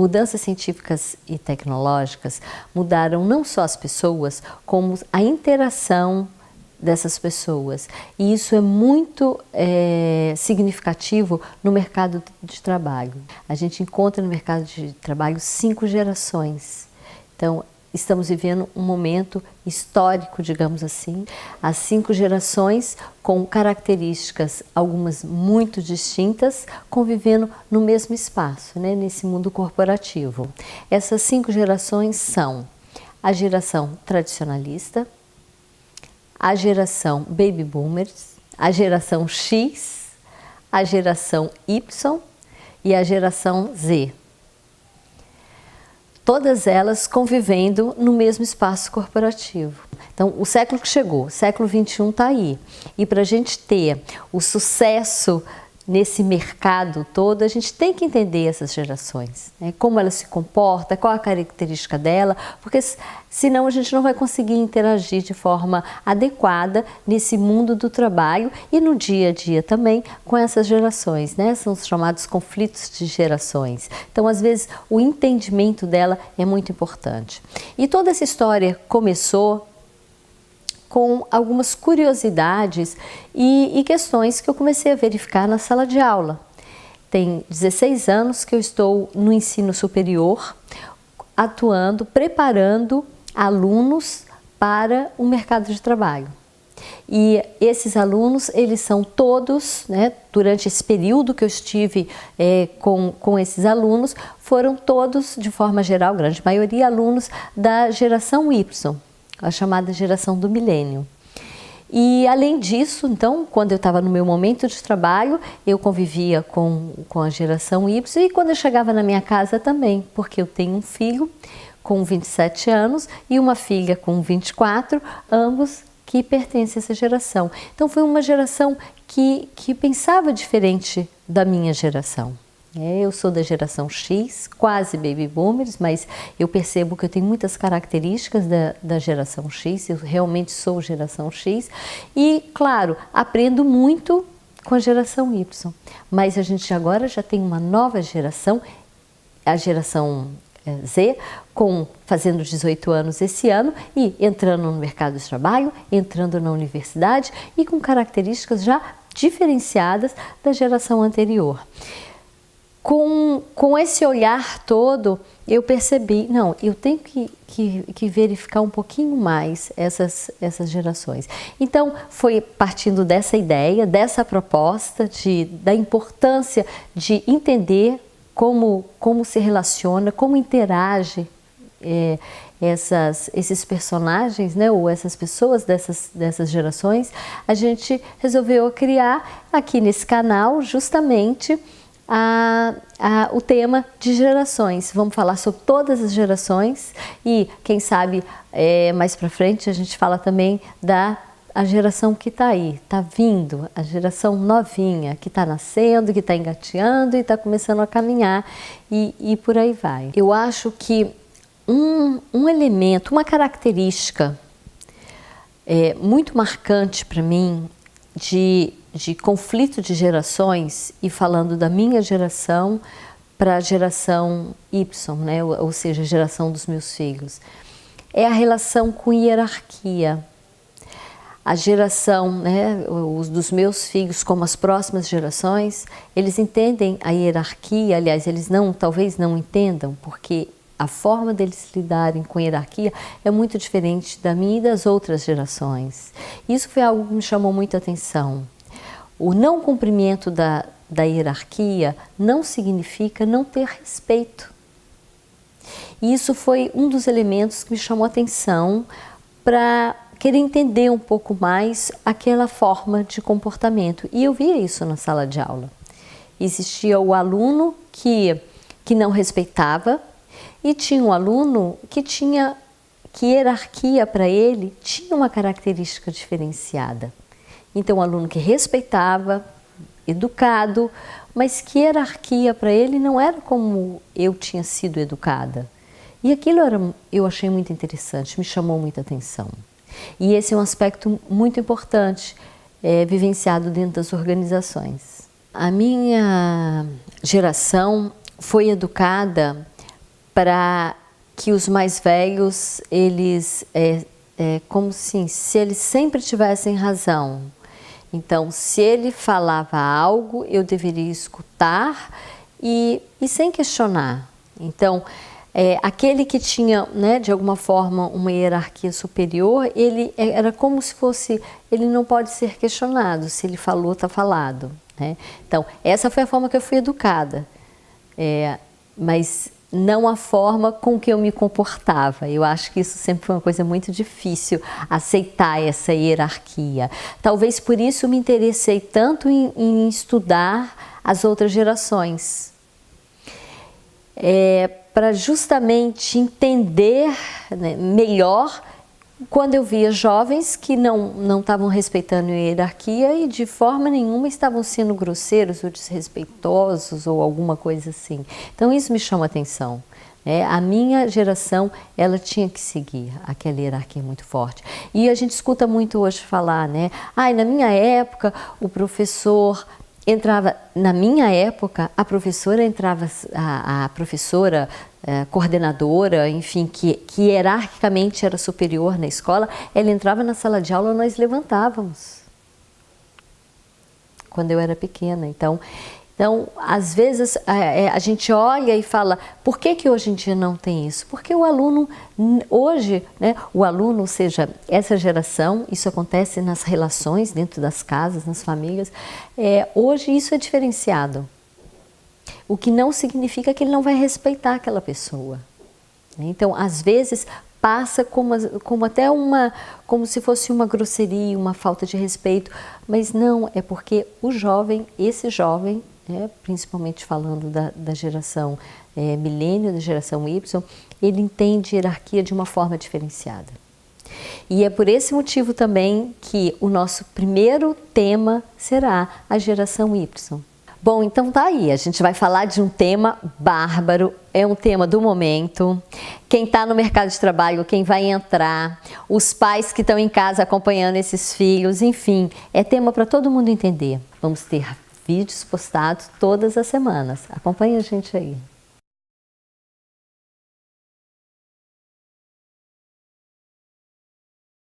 mudanças científicas e tecnológicas mudaram não só as pessoas, como a interação dessas pessoas. E isso é muito significativo no mercado de trabalho. A gente encontra no mercado de trabalho 5 gerações. Então, estamos vivendo um momento histórico, digamos assim. As 5 gerações com características, algumas muito distintas, convivendo no mesmo espaço, né, nesse mundo corporativo. Essas 5 gerações são a geração tradicionalista, a geração Baby Boomers, a geração X, a geração Y e a geração Z. Todas elas convivendo no mesmo espaço corporativo. Então, o século que chegou, o século XXI está aí. E para a gente ter o sucesso nesse mercado todo, a gente tem que entender essas gerações, né? Como ela se comporta, qual a característica dela, porque senão a gente não vai conseguir interagir de forma adequada nesse mundo do trabalho e no dia a dia também com essas gerações, né? São os chamados conflitos de gerações. Então, às vezes, o entendimento dela é muito importante. E toda essa história começou com algumas curiosidades e questões que eu comecei a verificar na sala de aula. Tem 16 anos que eu estou no ensino superior, atuando, preparando alunos para o mercado de trabalho. E esses alunos, eles são todos, né, durante esse período que eu estive com esses alunos, foram todos, de forma geral, grande maioria, alunos da geração Y, a chamada geração do milênio. E além disso, então, quando eu estava no meu momento de trabalho, eu convivia com a geração Y e quando eu chegava na minha casa também, porque eu tenho um filho com 27 anos e uma filha com 24, ambos que pertencem a essa geração. Então foi uma geração que pensava diferente da minha geração. Eu sou da geração X, quase Baby Boomers, mas eu percebo que eu tenho muitas características da geração X, eu realmente sou geração X e, claro, aprendo muito com a geração Y, mas a gente agora já tem uma nova geração, a geração Z, fazendo 18 anos esse ano e entrando no mercado de trabalho, entrando na universidade e com características já diferenciadas da geração anterior. Com esse olhar todo, eu percebi, não, eu tenho que verificar um pouquinho mais essas gerações. Então, foi partindo dessa ideia, dessa proposta, da importância de entender como se relaciona, como interage esses personagens, né, ou essas pessoas dessas gerações, a gente resolveu criar aqui nesse canal justamente o tema de gerações. Vamos falar sobre todas as gerações e, quem sabe, mais para frente a gente fala também a geração que está aí, está vindo, a geração novinha, que está nascendo, que está engateando e está começando a caminhar e por aí vai. Eu acho que um elemento, uma característica muito marcante para mim de conflito de gerações, e falando da minha geração para a geração Y, né, ou seja, a geração dos meus filhos, é a relação com hierarquia. A geração, né, dos meus filhos, como as próximas gerações, eles entendem a hierarquia, aliás, eles talvez não entendam, porque a forma deles lidarem com a hierarquia é muito diferente da minha e das outras gerações. Isso foi algo que me chamou muita atenção. O não cumprimento da hierarquia não significa não ter respeito. E isso foi um dos elementos que me chamou a atenção para querer entender um pouco mais aquela forma de comportamento. E eu via isso na sala de aula. Existia o aluno que não respeitava e tinha um aluno que hierarquia para ele tinha uma característica diferenciada. Então, um aluno que respeitava, educado, mas que hierarquia para ele não era como eu tinha sido educada. E aquilo eu achei muito interessante, me chamou muita atenção. E esse é um aspecto muito importante, vivenciado dentro das organizações. A minha geração foi educada para que os mais velhos, eles, como assim, se eles sempre tivessem razão. Então, se ele falava algo, eu deveria escutar e sem questionar. Então, aquele que tinha, né, de alguma forma, uma hierarquia superior, ele era como se fosse, ele não pode ser questionado, se ele falou, está falado, né? Então, essa foi a forma que eu fui educada, mas não a forma com que eu me comportava. Eu acho que isso sempre foi uma coisa muito difícil, aceitar essa hierarquia. Talvez por isso me interessei tanto em estudar as outras gerações. Para justamente entender, né, melhor quando eu via jovens que não estavam respeitando a hierarquia e de forma nenhuma estavam sendo grosseiros ou desrespeitosos ou alguma coisa assim. Então isso me chama a atenção. A minha geração, ela tinha que seguir aquela hierarquia muito forte. E a gente escuta muito hoje falar, né? Na minha época o professor entrava, na minha época, a professora entrava, a professora coordenadora, enfim, que hierarquicamente era superior na escola, ela entrava na sala de aula, nós levantávamos. Quando eu era pequena. Então às vezes, a gente olha e fala, por que hoje em dia não tem isso? Porque o aluno, hoje, né, o aluno, ou seja, essa geração, isso acontece nas relações dentro das casas, nas famílias, hoje isso é diferenciado. O que não significa que ele não vai respeitar aquela pessoa. Então, às vezes, passa como até como se fosse uma grosseria, uma falta de respeito, mas não, é porque o jovem, esse jovem, principalmente falando da geração milênio, da geração Y, ele entende hierarquia de uma forma diferenciada. E é por esse motivo também que o nosso primeiro tema será a geração Y. Bom, então tá aí, a gente vai falar de um tema bárbaro, é um tema do momento. Quem está no mercado de trabalho, quem vai entrar, os pais que estão em casa acompanhando esses filhos, enfim, é tema para todo mundo entender. Vamos ter vídeos postados todas as semanas. Acompanhe a gente aí.